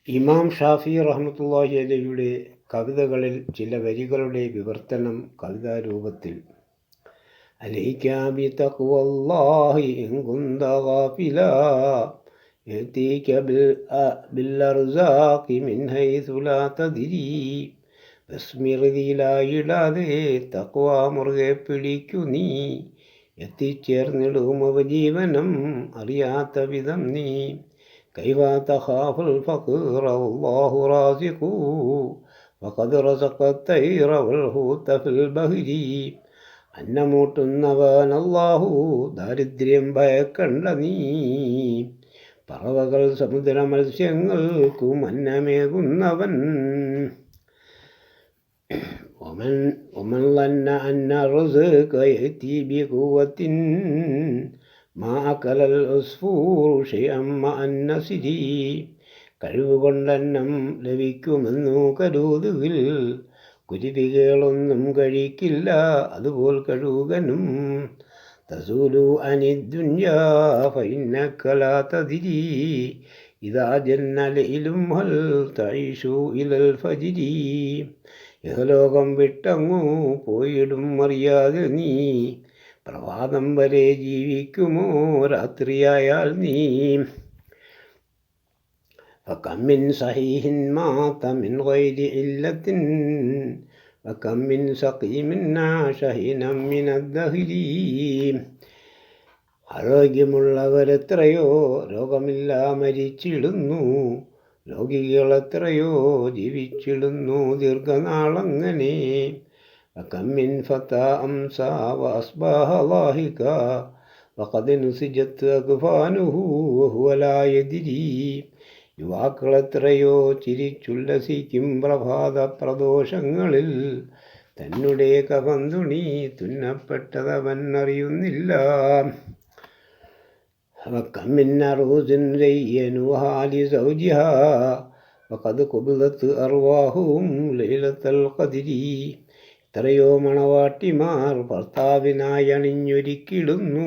ഇമാം ഷാഫി റഹ്മത്തുള്ളാഹി അലൈഹിയുടെ കവിതകളിൽ ചില വരികളുടെ വിവർത്തനം കവിതാരൂപത്തിൽ. അലൈക ബിതഖ്വല്ലാഹി ഇൻ കുന്ത ഗാഫിലാ യഅതീക ബിൽഅർസാഖി മിൻ ഹൈസു ലാ തദ്രി. വിസ്മൃതിയിലായിടാതെ തഖ്വ മുറുകെ പിടിക്കു നീ, എത്തിച്ചേർന്നിടും ഉപജീവനം അറിയാത്ത വിധം നീ. كيف تخاف الفقير والله رازقه وقد رزق الطير والحوت في البحر. അന്നമൂട്ടുന്നവൻ അല്ലാഹു, ദാരിദ്ര്യം ഭയക്കണ്ട നീ. പറവകൾ സമുദ്ര മത്സ്യങ്ങൾക്കും അന്നമേകുന്നവൻ. ومن ظن أن الرزق يأتي بقوة മാ അകലൽ ഉസ്ഫൂർ ശൈഅൻ മഅൻ നസ്രി. കഴിവുകൊണ്ടന്നം ലഭിക്കുമെന്നു കരുതുകിൽ, കുരുവികളൊന്നും കഴിക്കില്ല അതുപോൽ കഴുകനും. തസൂലു അനിദ്ദുന്യാ ഫഇന്നക ലാ തദ്രി ഇദാ ജന്ന ലൈലും ഹൽ തഈശു ഇലൽ ഫജ്രി. ഇഹലോകം വിട്ടങ്ങു പോയിടും അറിയാതെ നീ, പ്രഭാതം വരെ ജീവിക്കുമോ രാത്രിയായാൽ നീ. ഫകം മിൻ സഹീഹിൻ മാത മിൻ ഗൈരി ഇല്ലത്തിൻ വകം മിൻ സഖീമിൻ ആശ ഹീനം മിനദ്ദഹ്രി. ആരോഗ്യമുള്ളവരെത്രയോ രോഗമില്ലാ മരിച്ചിടുന്നു, രോഗികളെത്രയോ ജീവിച്ചിടുന്നു ദീർഘനാളങ്ങനെ. وكم من فتى أمسى وأصبح ضاحكا وقد نسجت أكفانه وهو لا يدري. യുവാക്കളെത്രയോ ചിരിച്ചുല്ലസിക്കും പ്രഭാത പ്രദോഷങ്ങളിൽ, തന്നെ കവന്തുണി തുന്നപ്പെട്ടതവൻ അറിയുന്നില്ല. وكم من عروس زينوها لزوجها وقد قبضت أرواحهم ليلة القدر. എത്രയോ മണവാട്ടിമാർ ഭർത്താവിനായി അണിഞ്ഞൊരുക്കിടുന്നു,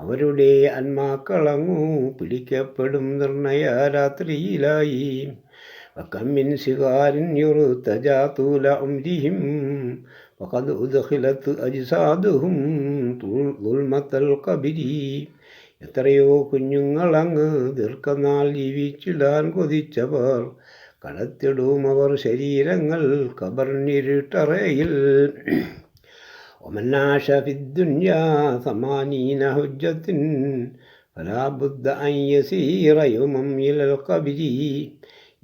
അവരുടെ ആത്മാക്കളങ്ങു പിടിക്കപ്പെടും നിർണയ രാത്രിയിലായി. വകം മിൻ സിഗാരിൻ യുർതജാ തൂല ഉംരിഹിം വഖദ് ഉദ്ഖിലത് അജ്സാദുഹും ദുൽമത്തൽ ഖബരി. എത്രയോ കുഞ്ഞുങ്ങളങ്ങ് ദീർഘനാൾ ജീവിച്ചിടാൻ കൊതിച്ചവർ, കടത്തിടും അവർ ശരീരങ്ങൾ ഖബറിനിരുട്ടറയിൽ. ومن عاش في الدنيا 80 حجة فلا بد أن يسير يوما إلى القبر.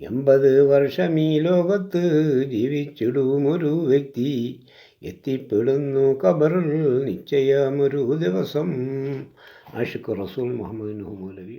80 വർഷം ഈ ലോകത്ത് ജീവിച്ചിടുമൊരു വ്യക്തി, എത്തിപ്പെടുന്നു ഖബറിൽ നിശ്ചയമൊരു ദിവസം. ആഷിഖ് റസൂൽ മുഹമ്മദ് മൗലവി.